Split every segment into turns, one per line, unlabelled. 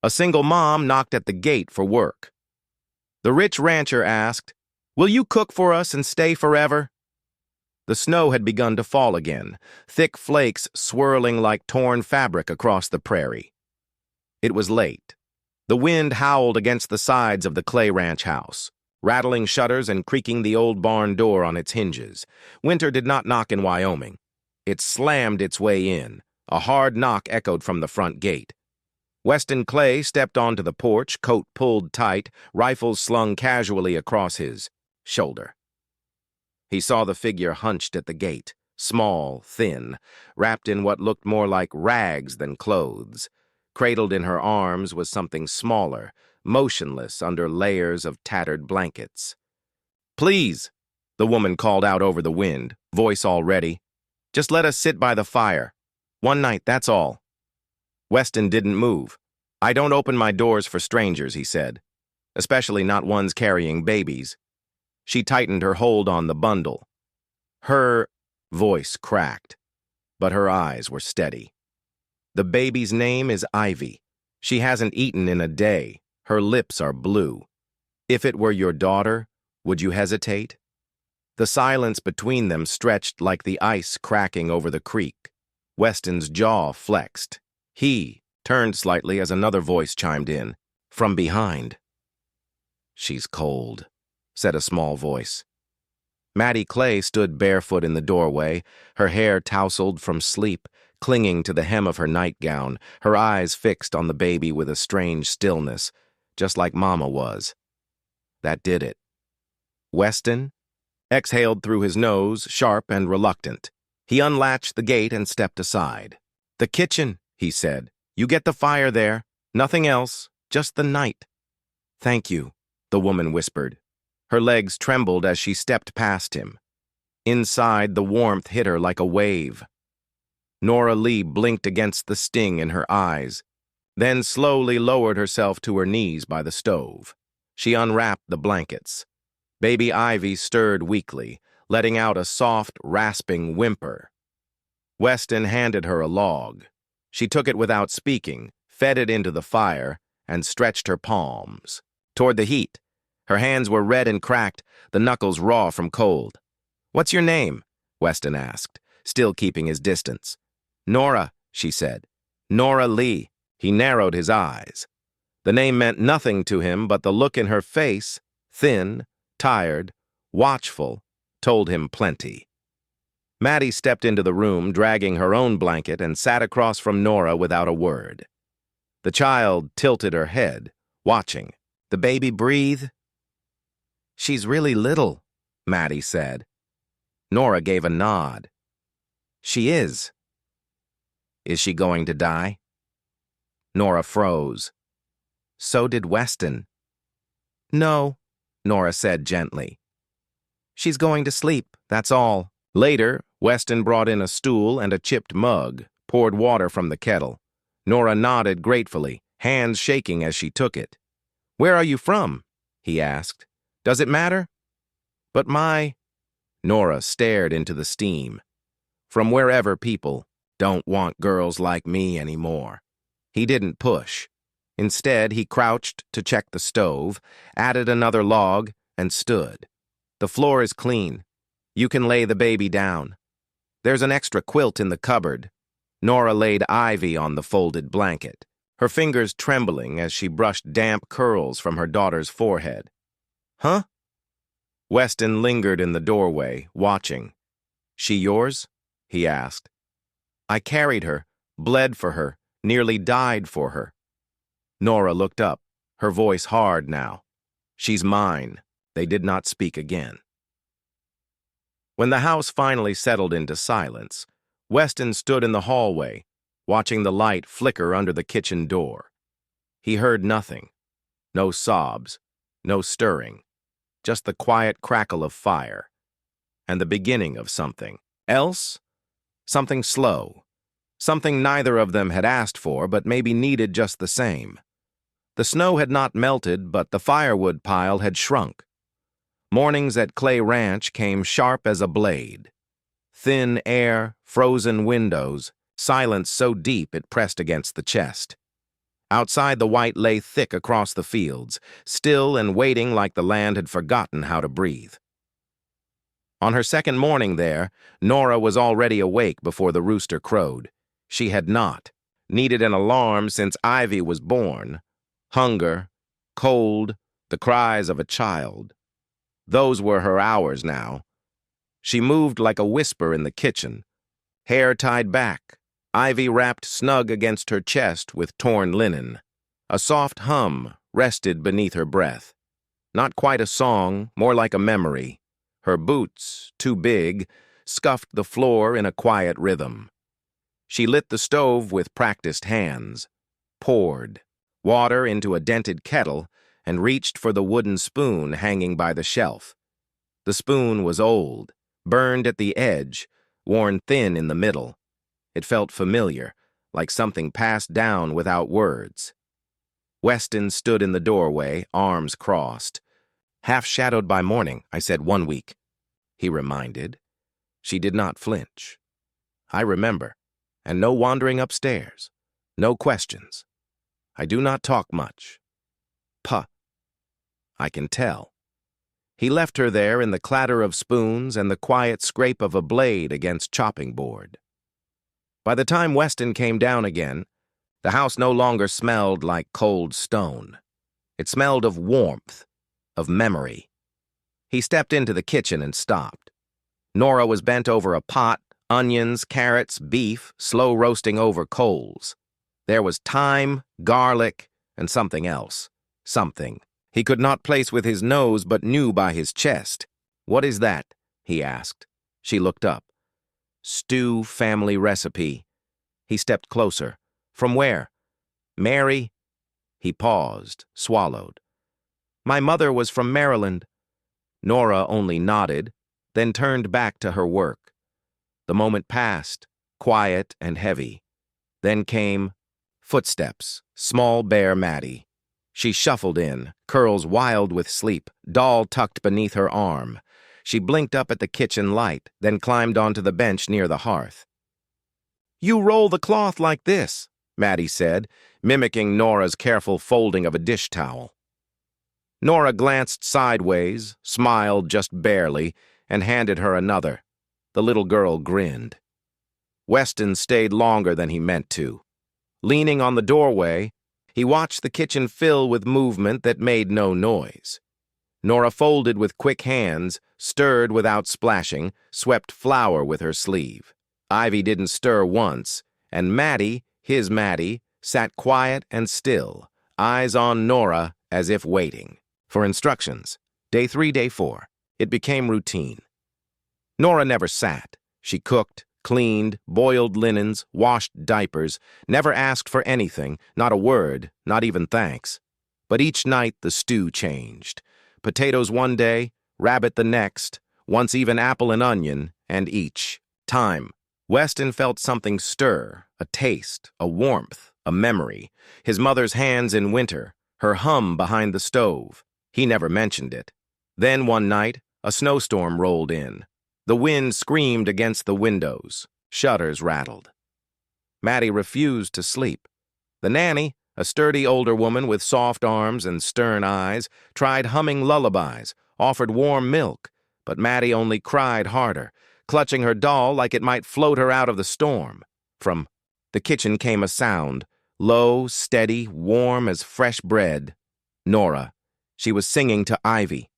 A single mom knocked at the gate for work. The rich rancher asked, "Will you cook for us and stay forever?" The snow had begun to fall again, thick flakes swirling like torn fabric across the prairie. It was late. The wind howled against the sides of the clay ranch house, rattling shutters and creaking the old barn door on its hinges. Winter did not knock in Wyoming. It slammed its way in. A hard knock echoed from the front gate. Weston Clay stepped onto the porch, coat pulled tight, rifles slung casually across his shoulder. He saw the figure hunched at the gate, small, thin, wrapped in what looked more like rags than clothes. Cradled in her arms was something smaller, motionless under layers of tattered blankets. "Please," the woman called out over the wind, voice all ready. "Just let us sit by the fire. One night, that's all." Weston didn't move. "I don't open my doors for strangers," he said, "especially not ones carrying babies." She tightened her hold on the bundle. Her voice cracked, but her eyes were steady. "The baby's name is Ivy. She hasn't eaten in a day. Her lips are blue. If it were your daughter, would you hesitate?" The silence between them stretched like the ice cracking over the creek. Weston's jaw flexed. He turned slightly as another voice chimed in, from behind. "She's cold," said a small voice. Mattie Clay stood barefoot in the doorway, her hair tousled from sleep, clinging to the hem of her nightgown, her eyes fixed on the baby with a strange stillness, just like Mama was. That did it. Weston exhaled through his nose, sharp and reluctant. He unlatched the gate and stepped aside. "The kitchen," he said. "You get the fire there. Nothing else, just the night." "Thank you," the woman whispered. Her legs trembled as she stepped past him. Inside, the warmth hit her like a wave. Nora Lee blinked against the sting in her eyes, then slowly lowered herself to her knees by the stove. She unwrapped the blankets. Baby Ivy stirred weakly, letting out a soft, rasping whimper. Weston handed her a log. She took it without speaking, fed it into the fire, and stretched her palms toward the heat. Her hands were red and cracked, the knuckles raw from cold. "What's your name?" Weston asked, still keeping his distance. "Nora," she said. "Nora Lee." He narrowed his eyes. The name meant nothing to him, but the look in her face, thin, tired, watchful, told him plenty. Mattie stepped into the room, dragging her own blanket, and sat across from Nora without a word. The child tilted her head, watching. "The baby breathe?" "She's really little," Mattie said. Nora gave a nod. "She is." "Is she going to die?" Nora froze. So did Weston. "No," Nora said gently. "She's going to sleep, that's all." Later, Weston brought in a stool and a chipped mug, poured water from the kettle. Nora nodded gratefully, hands shaking as she took it. "Where are you from?" he asked. "Does it matter?" "But Nora stared into the steam. "From wherever people don't want girls like me anymore." He didn't push. Instead, he crouched to check the stove, added another log, and stood. "The floor is clean. You can lay the baby down. There's an extra quilt in the cupboard." Nora laid Ivy on the folded blanket, her fingers trembling as she brushed damp curls from her daughter's forehead. "Huh?" Weston lingered in the doorway, watching. "She yours?" he asked. "I carried her, bled for her, nearly died for her." Nora looked up, her voice hard now. "She's mine." They did not speak again. When the house finally settled into silence, Weston stood in the hallway, watching the light flicker under the kitchen door. He heard nothing. No sobs, no stirring, just the quiet crackle of fire, and the beginning of something else, something slow, something neither of them had asked for but maybe needed just the same. The snow had not melted, but the firewood pile had shrunk. Mornings at Clay Ranch came sharp as a blade. Thin air, frozen windows, silence so deep it pressed against the chest. Outside, the white lay thick across the fields, still and waiting like the land had forgotten how to breathe. On her second morning there, Nora was already awake before the rooster crowed. She had not needed an alarm since Ivy was born. Hunger, cold, the cries of a child. Those were her hours now. She moved like a whisper in the kitchen, hair tied back, Ivy wrapped snug against her chest with torn linen. A soft hum rested beneath her breath. Not quite a song, more like a memory. Her boots, too big, scuffed the floor in a quiet rhythm. She lit the stove with practiced hands, poured water into a dented kettle, and reached for the wooden spoon hanging by the shelf. The spoon was old, burned at the edge, worn thin in the middle. It felt familiar, like something passed down without words. Weston stood in the doorway, arms crossed. "Half shadowed by morning," I said 1 week. He reminded. She did not flinch. "I remember. And no wandering upstairs. No questions. I do not talk much." "Puh." "I can tell." He left her there in the clatter of spoons and the quiet scrape of a blade against chopping board. By the time Weston came down again, the house no longer smelled like cold stone. It smelled of warmth, of memory. He stepped into the kitchen and stopped. Nora was bent over a pot, onions, carrots, beef, slow roasting over coals. There was thyme, garlic, and something else. Something he could not place with his nose but knew by his chest. "What is that?" he asked. She looked up. "Stew family recipe." He stepped closer. "From where?" "Mary." He paused, swallowed. "My mother was from Maryland." Nora only nodded, then turned back to her work. The moment passed, quiet and heavy. Then came footsteps, small bare Maddie. She shuffled in, curls wild with sleep, doll tucked beneath her arm. She blinked up at the kitchen light, then climbed onto the bench near the hearth. "You roll the cloth like this," Maddie said, mimicking Nora's careful folding of a dish towel. Nora glanced sideways, smiled just barely, and handed her another. The little girl grinned. Weston stayed longer than he meant to. Leaning on the doorway, he watched the kitchen fill with movement that made no noise. Nora folded with quick hands, stirred without splashing, swept flour with her sleeve. Ivy didn't stir once, and Maddie, his Maddie, sat quiet and still, eyes on Nora as if waiting for instructions. Day 3, day 4. It became routine. Nora never sat. She cooked, cleaned, boiled linens, washed diapers, never asked for anything, not a word, not even thanks. But each night the stew changed. Potatoes one day, rabbit the next, once even apple and onion, and each time Weston felt something stir, a taste, a warmth, a memory. His mother's hands in winter, her hum behind the stove. He never mentioned it. Then one night, a snowstorm rolled in. The wind screamed against the windows. Shutters rattled. Maddie refused to sleep. The nanny, a sturdy older woman with soft arms and stern eyes, tried humming lullabies, offered warm milk, but Maddie only cried harder, clutching her doll like it might float her out of the storm. From the kitchen came a sound, low, steady, warm as fresh bread. Nora. She was singing to Ivy.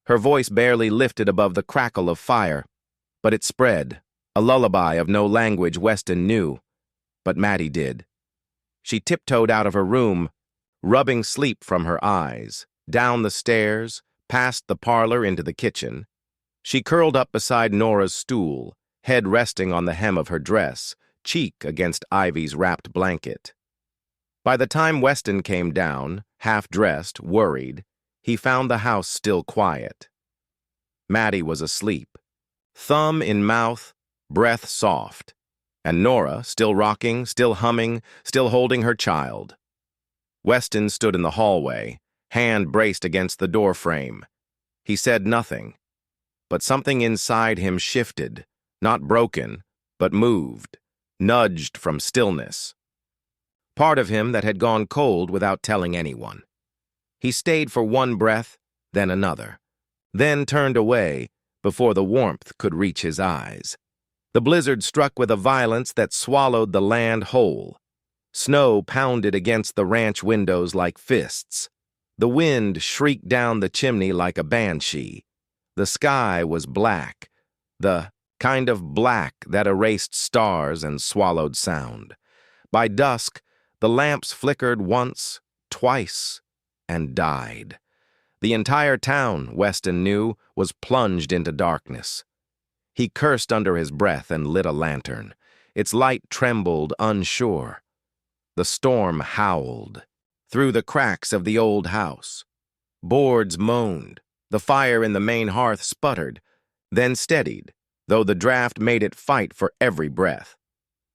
Her voice barely lifted above the crackle of fire, but it spread, a lullaby of no language Weston knew, but Maddie did. She tiptoed out of her room, rubbing sleep from her eyes, down the stairs, past the parlor into the kitchen. She curled up beside Nora's stool, head resting on the hem of her dress, cheek against Ivy's wrapped blanket. By the time Weston came down, half-dressed, worried, he found the house still quiet. Maddie was asleep, thumb in mouth, breath soft, and Nora, still rocking, still humming, still holding her child. Weston stood in the hallway, hand braced against the doorframe. He said nothing, but something inside him shifted, not broken, but moved, nudged from stillness. part of him that had gone cold without telling anyone. He stayed for one breath, then another, then turned away before the warmth could reach his eyes. The blizzard struck with a violence that swallowed the land whole. Snow pounded against the ranch windows like fists. The wind shrieked down the chimney like a banshee. The sky was black, the kind of black that erased stars and swallowed sound. By dusk, the lamps flickered once, twice, and died. The entire town, Weston knew, was plunged into darkness. He cursed under his breath and lit a lantern. Its light trembled, unsure. The storm howled through the cracks of the old house. Boards moaned. The fire in the main hearth sputtered, then steadied, though the draft made it fight for every breath.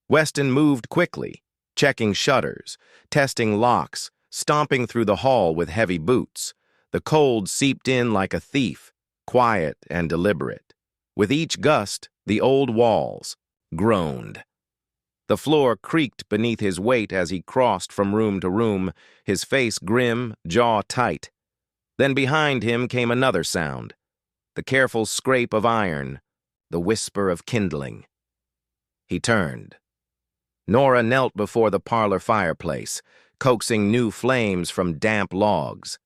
Weston moved quickly, checking shutters, testing locks, stomping through the hall with heavy boots. The cold seeped in like a thief, quiet and deliberate. With each gust, the old walls groaned. The floor creaked beneath his weight as he crossed from room to room, his face grim, jaw tight. Then behind him came another sound, the careful scrape of iron, the whisper of kindling. He turned. Nora knelt before the parlor fireplace, coaxing new flames from damp logs.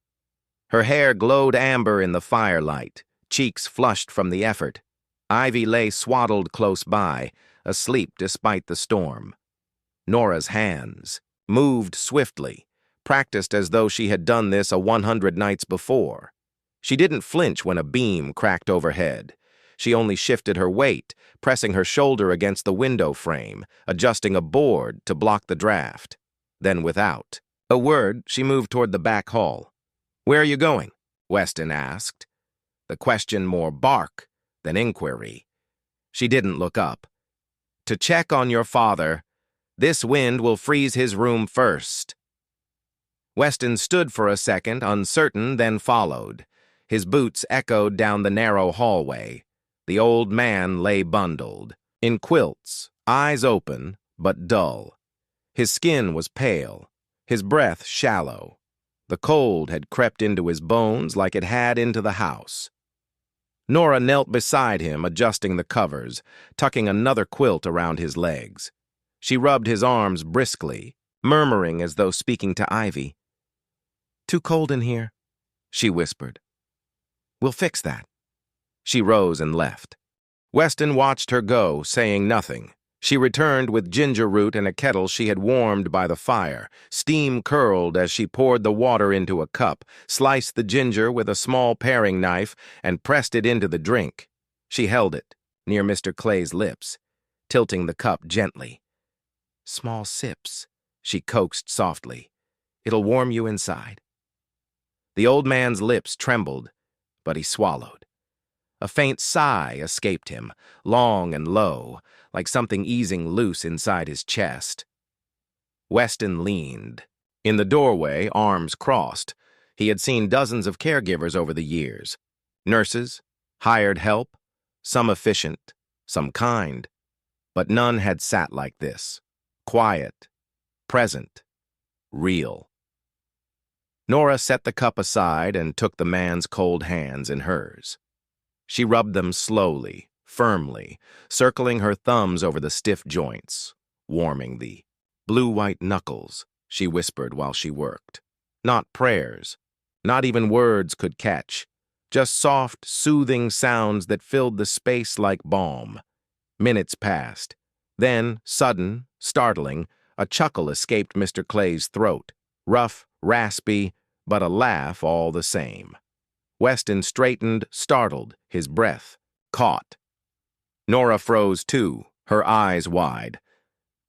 Her hair glowed amber in the firelight, cheeks flushed from the effort. Ivy lay swaddled close by, asleep despite the storm. Nora's hands moved swiftly, practiced as though she had done this 100 nights before. She didn't flinch when a beam cracked overhead. She only shifted her weight, pressing her shoulder against the window frame, adjusting a board to block the draft. Then without a word, she moved toward the back hall. "Where are you going?" Weston asked, the question more bark than inquiry. She didn't look up. "To check on your father. This wind will freeze his room first." Weston stood for a second, uncertain, then followed. His boots echoed down the narrow hallway. The old man lay bundled, in quilts, eyes open, but dull. His skin was pale, his breath shallow. The cold had crept into his bones like it had into the house. Nora knelt beside him, adjusting the covers, tucking another quilt around his legs. She rubbed his arms briskly, murmuring as though speaking to Ivy. "Too cold in here," she whispered. "We'll fix that." She rose and left. Weston watched her go, saying nothing. She returned with ginger root and a kettle she had warmed by the fire. Steam curled as she poured the water into a cup, sliced the ginger with a small paring knife, and pressed it into the drink. She held it, near Mr. Clay's lips, tilting the cup gently. "Small sips," she coaxed softly. "It'll warm you inside." The old man's lips trembled, but he swallowed. A faint sigh escaped him, long and low, like something easing loose inside his chest. Weston leaned. In the doorway, arms crossed, he had seen dozens of caregivers over the years. Nurses, hired help, some efficient, some kind, but none had sat like this. Quiet, present, real. Nora set the cup aside and took the man's cold hands in hers. She rubbed them slowly, firmly, circling her thumbs over the stiff joints, warming the blue-white knuckles, she whispered while she worked. Not prayers, not even words could catch, just soft, soothing sounds that filled the space like balm. Minutes passed. Then, sudden, startling, a chuckle escaped Mr. Clay's throat, rough, raspy, but a laugh all the same. Weston straightened, startled, his breath caught. Nora froze too, her eyes wide.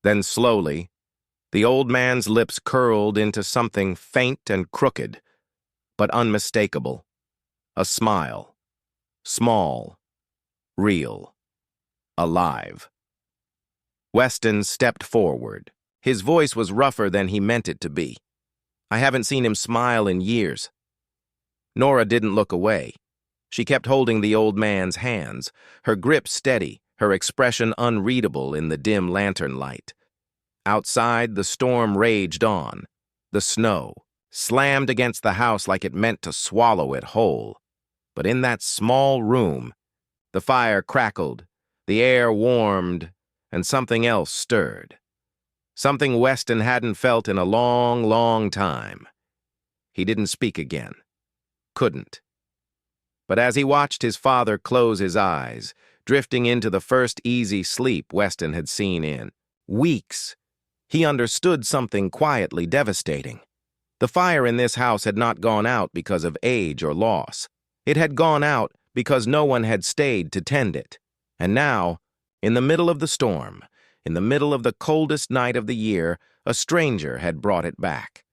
Then slowly, the old man's lips curled into something faint and crooked, but unmistakable. A smile. Small. Real. Alive. Weston stepped forward. His voice was rougher than he meant it to be. "I haven't seen him smile in years." Nora didn't look away. She kept holding the old man's hands, her grip steady, her expression unreadable in the dim lantern light. Outside, the storm raged on. The snow slammed against the house like it meant to swallow it whole. But in that small room, the fire crackled, the air warmed, and something else stirred. Something Weston hadn't felt in a long, long time. He didn't speak again. Couldn't. But as he watched his father close his eyes, drifting into the first easy sleep Weston had seen in weeks, he understood something quietly devastating. The fire in this house had not gone out because of age or loss. It had gone out because no one had stayed to tend it. And now, in the middle of the storm, in the middle of the coldest night of the year, a stranger had brought it back.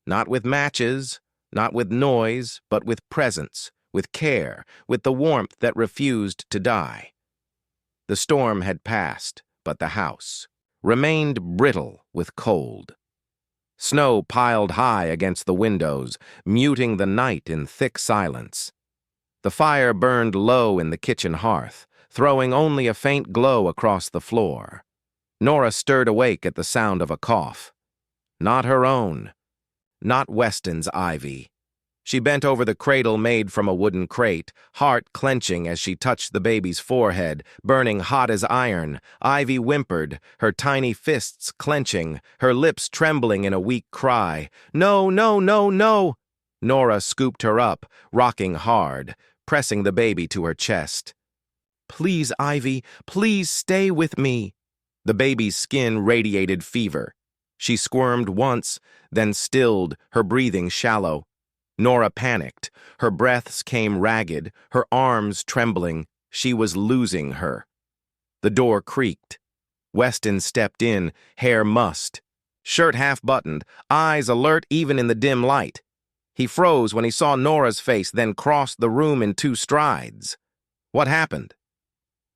Not with matches, not with noise, but with presence, with care, with the warmth that refused to die. The storm had passed, but the house remained brittle with cold. Snow piled high against the windows, muting the night in thick silence. The fire burned low in the kitchen hearth, throwing only a faint glow across the floor. Nora stirred awake at the sound of a cough. Not her own. Not Weston's Ivy. She bent over the cradle made from a wooden crate, heart clenching as she touched the baby's forehead, burning hot as iron. Ivy whimpered, her tiny fists clenching, her lips trembling in a weak cry. "No, no, no, no!" Nora scooped her up, rocking hard, pressing the baby to her chest. "Please, Ivy, please stay with me." The baby's skin radiated fever. She squirmed once, then stilled, her breathing shallow. Nora panicked. Her breaths came ragged, her arms trembling. She was losing her. The door creaked. Weston stepped in, hair mussed, shirt half-buttoned, eyes alert even in the dim light. He froze when he saw Nora's face, then crossed the room in 2 strides. What happened?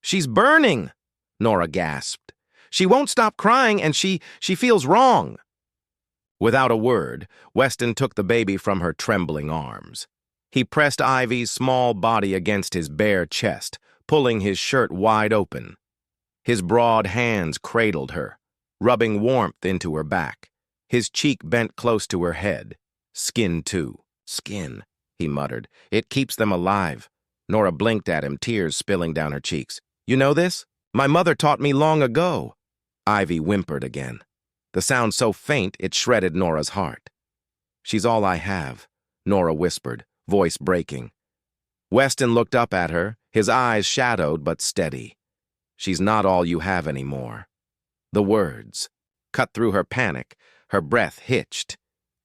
"She's burning!" Nora gasped. "She won't stop crying, and she feels wrong." Without a word, Weston took the baby from her trembling arms. He pressed Ivy's small body against his bare chest, pulling his shirt wide open. His broad hands cradled her, rubbing warmth into her back. His cheek bent close to her head. "Skin, too. Skin," he muttered. "It keeps them alive." Nora blinked at him, tears spilling down her cheeks. "You know this? My mother taught me long ago." Ivy whimpered again. The sound so faint it shredded Nora's heart. "She's all I have," Nora whispered, voice breaking. Weston looked up at her, his eyes shadowed but steady. "She's not all you have anymore." The words cut through her panic, her breath hitched.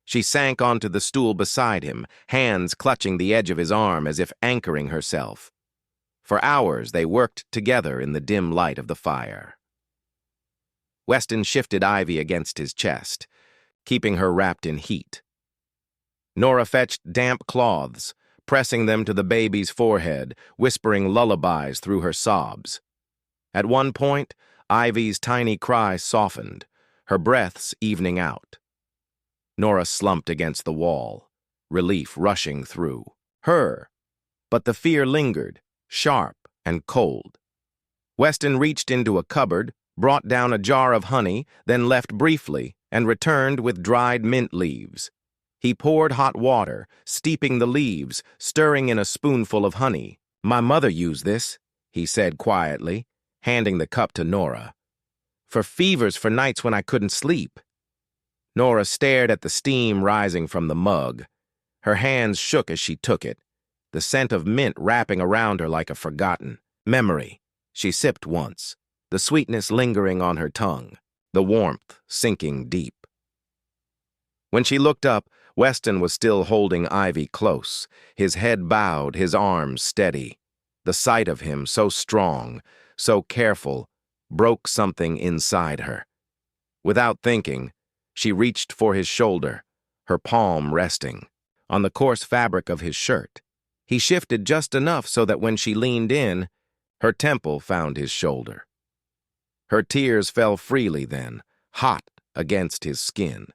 She sank onto the stool beside him, hands clutching the edge of his arm as if anchoring herself. For hours they worked together in the dim light of the fire. Weston shifted Ivy against his chest, keeping her wrapped in heat. Nora fetched damp cloths, pressing them to the baby's forehead, whispering lullabies through her sobs. At one point, Ivy's tiny cry softened, her breaths evening out. Nora slumped against the wall, relief rushing through her, but the fear lingered, sharp and cold. Weston reached into a cupboard, brought down a jar of honey, then left briefly, and returned with dried mint leaves. He poured hot water, steeping the leaves, stirring in a spoonful of honey. "My mother used this," he said quietly, handing the cup to Nora. "For fevers for nights when I couldn't sleep." Nora stared at the steam rising from the mug. Her hands shook as she took it, the scent of mint wrapping around her like a forgotten memory. She sipped once, the sweetness lingering on her tongue, the warmth sinking deep. When she looked up, Weston was still holding Ivy close, his head bowed, his arms steady. The sight of him, so strong, so careful, broke something inside her. Without thinking, she reached for his shoulder, her palm resting on the coarse fabric of his shirt. He shifted just enough so that when she leaned in, her temple found his shoulder. Her tears fell freely then, hot against his skin.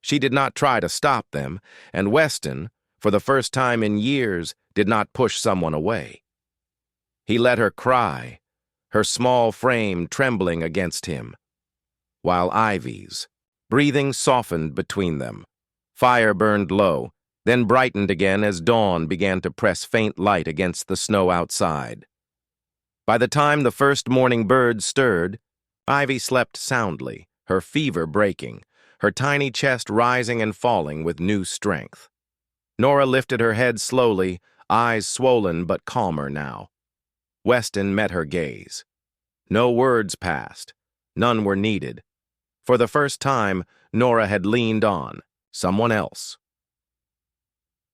She did not try to stop them, and Weston, for the first time in years, did not push someone away. He let her cry, her small frame trembling against him. while Ivy's. Breathing softened between them. Fire burned low, then brightened again as dawn began to press faint light against the snow outside. By the time the first morning birds stirred, Ivy slept soundly, her fever breaking, her tiny chest rising and falling with new strength. Nora lifted her head slowly, eyes swollen but calmer now. Weston met her gaze. No words passed. None were needed. For the first time, Nora had leaned on someone else.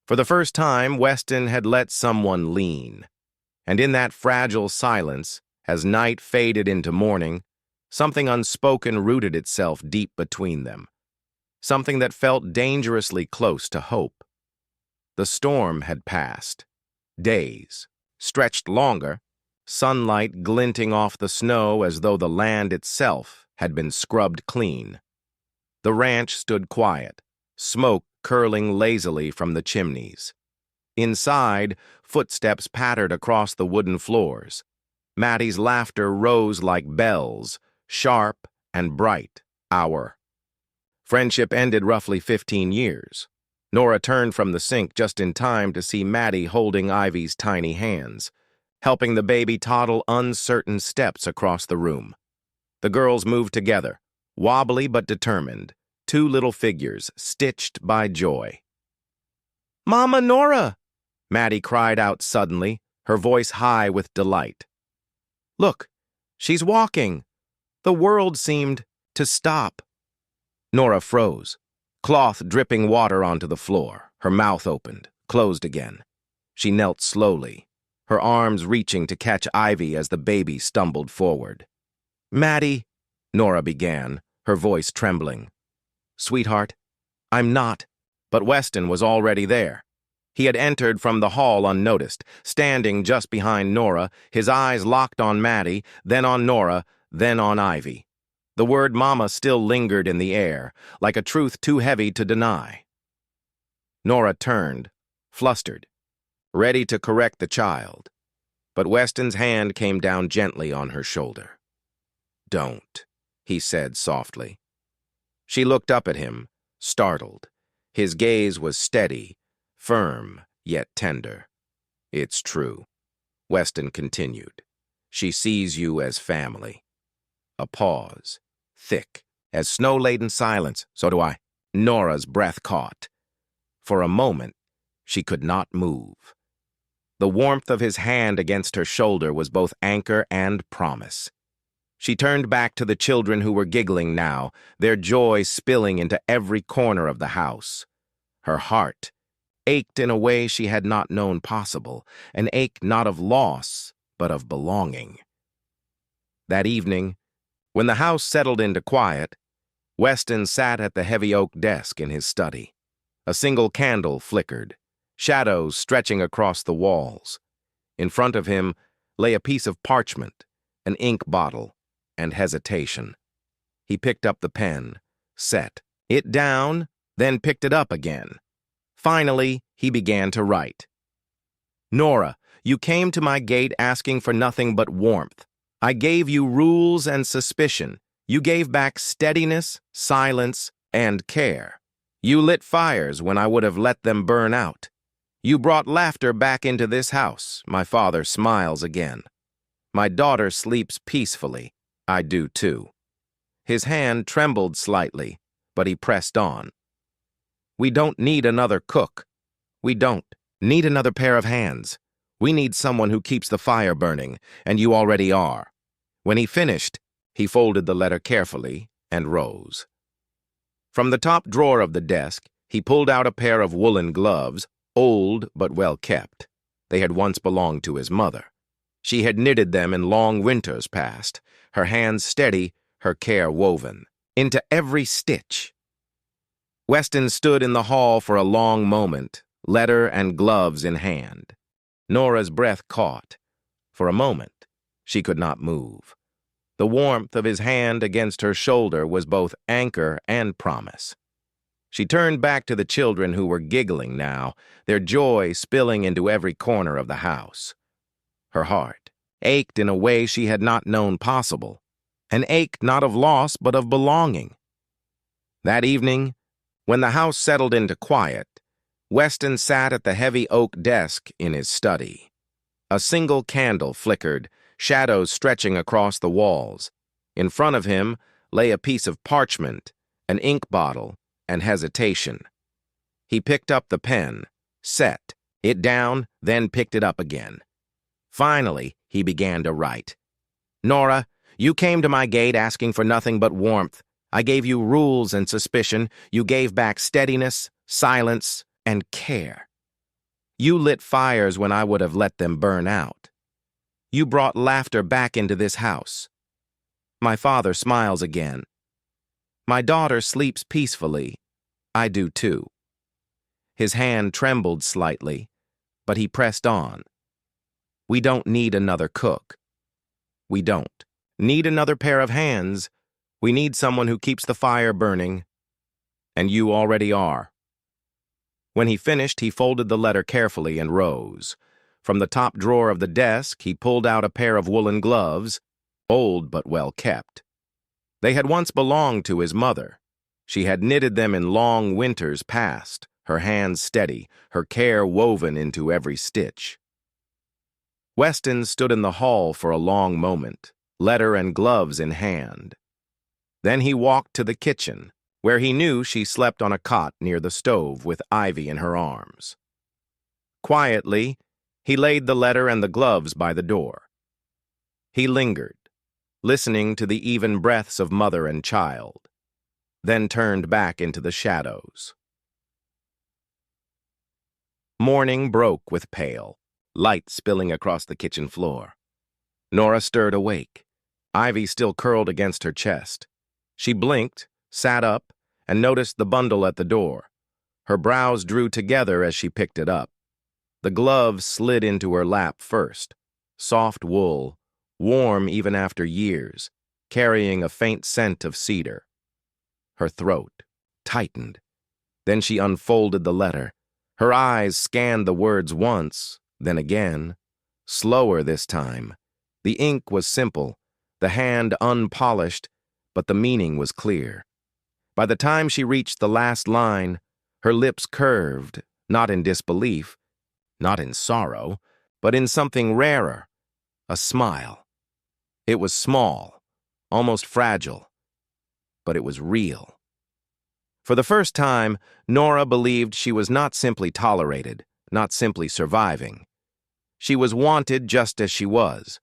For the first time, Weston had let someone lean. And in that fragile silence, as night faded into morning, something unspoken rooted itself deep between them. Something that felt dangerously close to hope. The storm had passed. Days, stretched longer, sunlight glinting off the snow as though the land itself had been scrubbed clean. The ranch stood quiet, smoke curling lazily from the chimneys. Inside, footsteps pattered across the wooden floors. Maddie's laughter rose like bells, sharp and bright, hour. Friendship ended roughly 15 years. Nora turned from the sink just in time to see Maddie holding Ivy's tiny hands, helping the baby toddle uncertain steps across the room. The girls moved together, wobbly but determined, two little figures stitched by joy. "Mama Nora!" Maddie cried out suddenly, her voice high with delight. "Look, she's walking." The world seemed to stop. Nora froze, cloth dripping water onto the floor. Her mouth opened, closed again. She knelt slowly, her arms reaching to catch Ivy as the baby stumbled forward. "Maddie," Nora began, her voice trembling. "Sweetheart, I'm not." But Weston was already there. He had entered from the hall unnoticed, standing just behind Nora, his eyes locked on Maddie, then on Nora, then on Ivy. The word Mama still lingered in the air, like a truth too heavy to deny. Nora turned, flustered, ready to correct the child, but Weston's hand came down gently on her shoulder. "Don't," he said softly. She looked up at him, startled. His gaze was steady, firm, yet tender. "It's true," Weston continued. "She sees you as family." A pause, thick, as snow-laden silence. "So do I." Nora's breath caught. For a moment, she could not move. The warmth of his hand against her shoulder was both anchor and promise. She turned back to the children who were giggling now, their joy spilling into every corner of the house. Her heart ached in a way she had not known possible, an ache not of loss, but of belonging. That evening, when the house settled into quiet, Weston sat at the heavy oak desk in his study. A single candle flickered, shadows stretching across the walls. In front of him lay a piece of parchment, an ink bottle, and hesitation. He picked up the pen, set it down, then picked it up again. Finally, he began to write. "Nora, you came to my gate asking for nothing but warmth. I gave you rules and suspicion. You gave back steadiness, silence, and care. You lit fires when I would have let them burn out. You brought laughter back into this house. My father smiles again. My daughter sleeps peacefully. I do too." His hand trembled slightly, but he pressed on. "We don't need another cook. We don't need another pair of hands. We need someone who keeps the fire burning, and you already are." When he finished, he folded the letter carefully and rose. From the top drawer of the desk, he pulled out a pair of woolen gloves, old but well kept. They had once belonged to his mother. She had knitted them in long winters past, her hands steady, her care woven, into every stitch. Weston stood in the hall for a long moment, letter and gloves in hand. Nora's breath caught. For a moment, she could not move. The warmth of his hand against her shoulder was both anchor and promise. She turned back to the children who were giggling now, their joy spilling into every corner of the house. Her heart ached in a way she had not known possible. an ache not of loss but of belonging. That evening, when the house settled into quiet, Weston sat at the heavy oak desk in his study. A single candle flickered, shadows stretching across the walls. In front of him lay a piece of parchment, an ink bottle, and hesitation. He picked up the pen, set it down, then picked it up again. Finally, he began to write. Nora, you came to my gate asking for nothing but warmth. I gave you rules and suspicion. You gave back steadiness, silence, and care. You lit fires when I would have let them burn out. You brought laughter back into this house. My father smiles again. My daughter sleeps peacefully. I do too. His hand trembled slightly, but he pressed on. We don't need another cook. We don't need another pair of hands. We need someone who keeps the fire burning. And you already are. When he finished, he folded the letter carefully and rose. From the top drawer of the desk, he pulled out a pair of woolen gloves, old but well kept. They had once belonged to his mother. She had knitted them in long winters past, her hands steady, her care woven into every stitch. Weston stood in the hall for a long moment, letter and gloves in hand. Then he walked to the kitchen, where he knew she slept on a cot near the stove with Ivy in her arms. Quietly, he laid the letter and the gloves by the door. He lingered, listening to the even breaths of mother and child, then turned back into the shadows. Morning broke with pale, light spilling across the kitchen floor. Nora stirred awake, Ivy still curled against her chest. She blinked, sat up, and noticed the bundle at the door. Her brows drew together as she picked it up. The gloves slid into her lap first, soft wool, warm even after years, carrying a faint scent of cedar. Her throat tightened. Then she unfolded the letter. Her eyes scanned the words once, then again, slower this time. The ink was simple, the hand unpolished, but the meaning was clear. By the time she reached the last line, her lips curved, not in disbelief, not in sorrow, but in something rarer, a smile. It was small, almost fragile, but it was real. For the first time, Nora believed she was not simply tolerated, not simply surviving. She was wanted just as she was.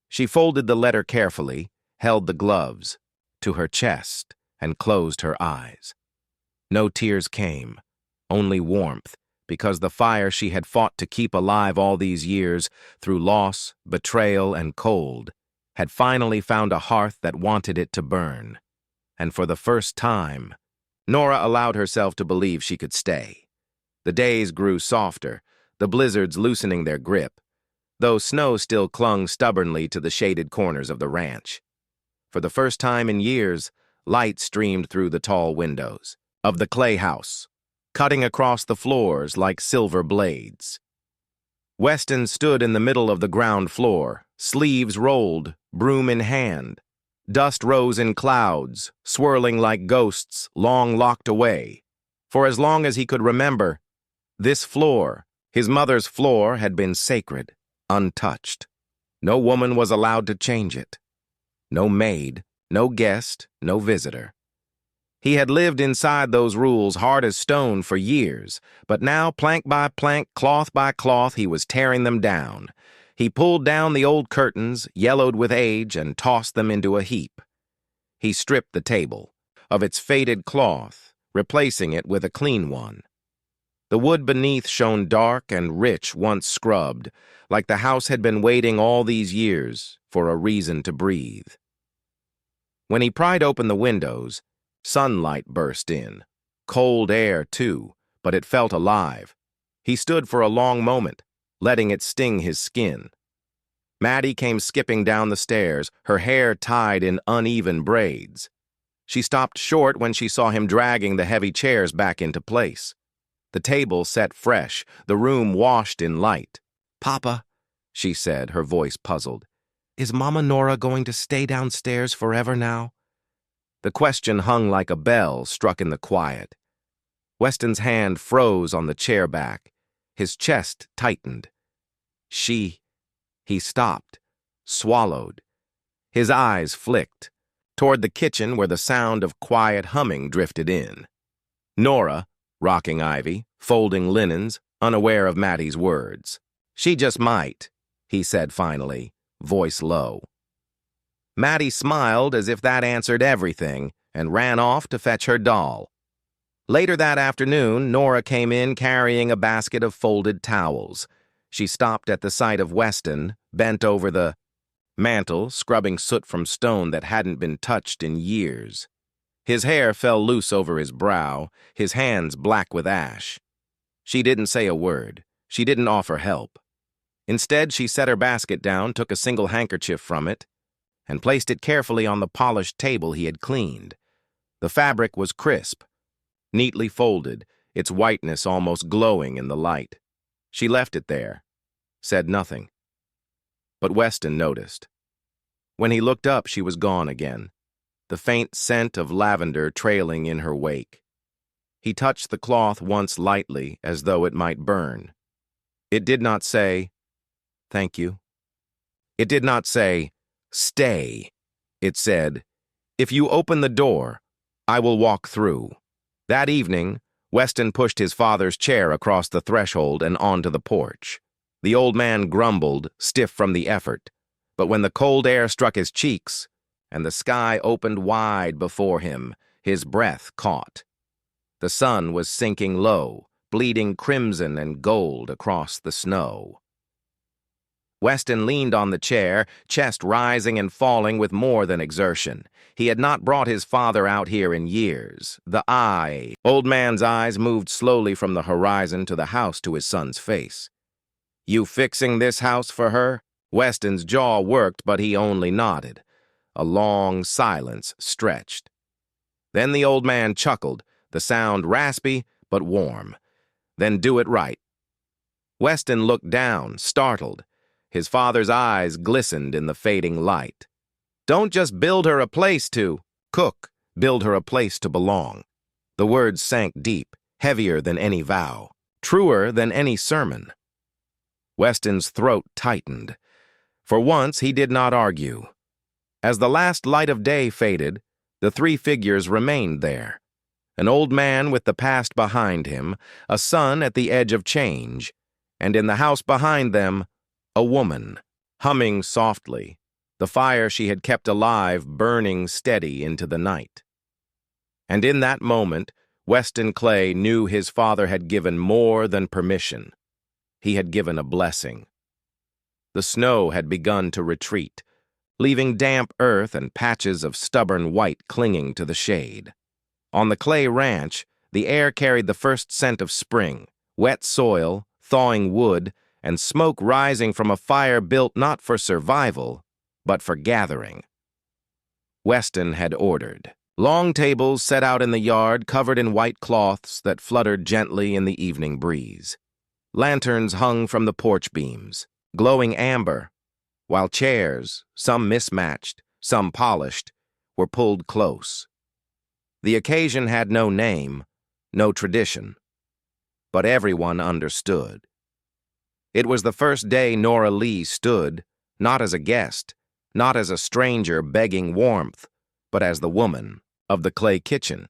She folded the letter carefully, held the gloves to her chest, and closed her eyes. No tears came, only warmth, because the fire she had fought to keep alive all these years, through loss, betrayal, and cold, had finally found a hearth that wanted it to burn. And for the first time, Nora allowed herself to believe she could stay. The days grew softer, the blizzards loosening their grip, though snow still clung stubbornly to the shaded corners of the ranch. For the first time in years, light streamed through the tall windows of the clay house, cutting across the floors like silver blades. Weston stood in the middle of the ground floor, sleeves rolled, broom in hand. Dust rose in clouds, swirling like ghosts long locked away. For as long as he could remember, this floor, his mother's floor, had been sacred, untouched. No woman was allowed to change it. No maid, no guest, no visitor. He had lived inside those rules hard as stone for years, but now, plank by plank, cloth by cloth, he was tearing them down. He pulled down the old curtains, yellowed with age, and tossed them into a heap. He stripped the table of its faded cloth, replacing it with a clean one. The wood beneath shone dark and rich once scrubbed, like the house had been waiting all these years for a reason to breathe. When he pried open the windows, sunlight burst in. Cold air, too, but it felt alive. He stood for a long moment, letting it sting his skin. Maddie came skipping down the stairs, her hair tied in uneven braids. She stopped short when she saw him dragging the heavy chairs back into place. The table set fresh, the room washed in light. "Papa," she said, her voice puzzled. Is Mama Nora going to stay downstairs forever now? The question hung like a bell struck in the quiet. Weston's hand froze on the chair back. His chest tightened. He stopped, swallowed. His eyes flicked toward the kitchen where the sound of quiet humming drifted in. Nora, rocking Ivy, folding linens, unaware of Maddie's words. She just might, he said finally, voice low. Maddie smiled as if that answered everything and ran off to fetch her doll. Later that afternoon, Nora came in carrying a basket of folded towels. She stopped at the sight of Weston, bent over the mantel, scrubbing soot from stone that hadn't been touched in years. His hair fell loose over his brow, his hands black with ash. She didn't say a word. She didn't offer help. Instead, she set her basket down, took a single handkerchief from it, and placed it carefully on the polished table he had cleaned. The fabric was crisp, neatly folded, its whiteness almost glowing in the light. She left it there, said nothing. But Weston noticed. When he looked up, she was gone again, the faint scent of lavender trailing in her wake. He touched the cloth once lightly, as though it might burn. It did not say, "Thank you." It did not say, "Stay." It said, "If you open the door, I will walk through." That evening, Weston pushed his father's chair across the threshold and onto the porch. The old man grumbled, stiff from the effort, but when the cold air struck his cheeks and the sky opened wide before him, his breath caught. The sun was sinking low, bleeding crimson and gold across the snow. Weston leaned on the chair, chest rising and falling with more than exertion. He had not brought his father out here in years. Old man's eyes moved slowly from the horizon to the house to his son's face. "You fixing this house for her?" Weston's jaw worked, but he only nodded. A long silence stretched. Then the old man chuckled, the sound raspy but warm. "Then do it right." Weston looked down, startled. His father's eyes glistened in the fading light. "Don't just build her a place to cook, build her a place to belong." The words sank deep, heavier than any vow, truer than any sermon. Weston's throat tightened. For once, he did not argue. As the last light of day faded, the three figures remained there. An old man with the past behind him, a son at the edge of change, and in the house behind them, a woman, humming softly, the fire she had kept alive burning steady into the night. And in that moment, Weston Clay knew his father had given more than permission. He had given a blessing. The snow had begun to retreat, leaving damp earth and patches of stubborn white clinging to the shade. On the Clay ranch, the air carried the first scent of spring, wet soil, thawing wood, and smoke rising from a fire built not for survival, but for gathering. Weston had ordered. Long tables set out in the yard covered in white cloths that fluttered gently in the evening breeze. Lanterns hung from the porch beams, glowing amber, while chairs, some mismatched, some polished, were pulled close. The occasion had no name, no tradition, but everyone understood. It was the first day Nora Lee stood, not as a guest, not as a stranger begging warmth, but as the woman of the Clay kitchen.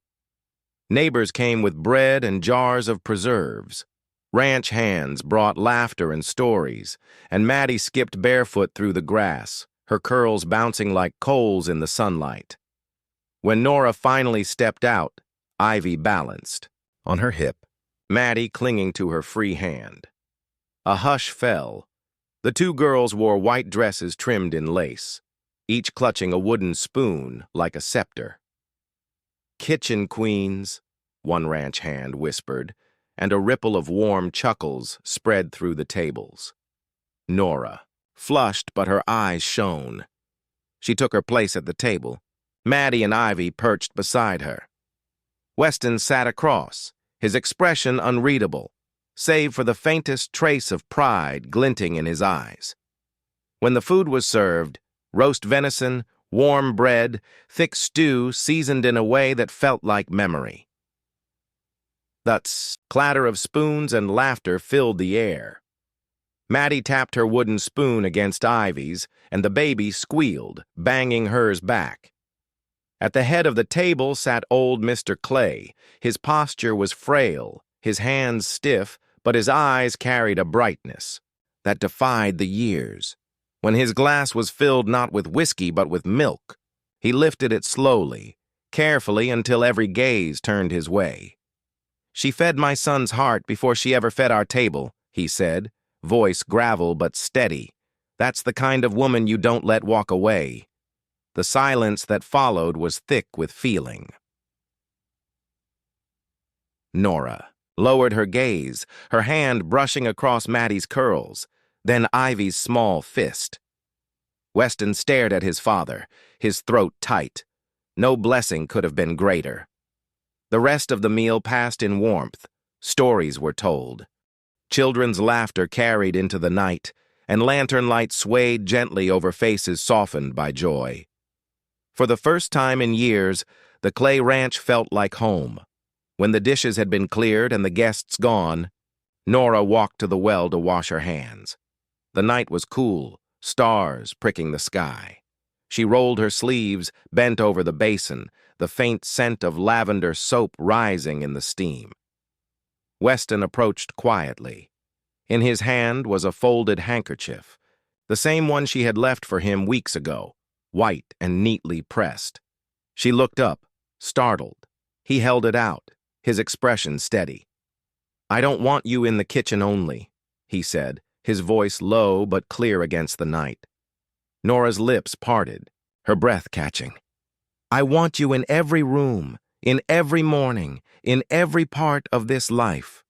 Neighbors came with bread and jars of preserves. Ranch hands brought laughter and stories, and Maddie skipped barefoot through the grass, her curls bouncing like coals in the sunlight. When Nora finally stepped out, Ivy balanced on her hip, Maddie clinging to her free hand. A hush fell. The two girls wore white dresses trimmed in lace, each clutching a wooden spoon like a scepter. "Kitchen queens," one ranch hand whispered, and a ripple of warm chuckles spread through the tables. Nora, flushed but her eyes shone. She took her place at the table. Maddie and Ivy perched beside her. Weston sat across, his expression unreadable, save for the faintest trace of pride glinting in his eyes. When the food was served, Roast venison, warm bread, thick stew seasoned in a way that felt like memory. The clatter of spoons and laughter filled the air. Maddie tapped her wooden spoon against Ivy's, and the baby squealed, banging hers back. At the head of the table sat old Mr. Clay. His posture was frail, his hands stiff, but his eyes carried a brightness that defied the years. When his glass was filled not with whiskey but with milk, he lifted it slowly, carefully until every gaze turned his way. "She fed my son's heart before she ever fed our table," he said, voice gravel but steady. "That's the kind of woman you don't let walk away." The silence that followed was thick with feeling. Nora lowered her gaze, her hand brushing across Maddie's curls, then Ivy's small fist. Weston stared at his father, his throat tight. No blessing could have been greater. The rest of the meal passed in warmth. Stories were told. Children's laughter carried into the night, and lantern light swayed gently over faces softened by joy. For the first time in years, the Clay Ranch felt like home. When the dishes had been cleared and the guests gone, Nora walked to the well to wash her hands. The night was cool, stars pricking the sky. She rolled her sleeves, bent over the basin, the faint scent of lavender soap rising in the steam. Weston approached quietly. In his hand was a folded handkerchief, the same one she had left for him weeks ago, white and neatly pressed. She looked up, startled. He held it out, his expression steady. "I don't want you in the kitchen only," he said, his voice low but clear against the night. Nora's lips parted, her breath catching. "I want you in every room, in every morning, in every part of this life."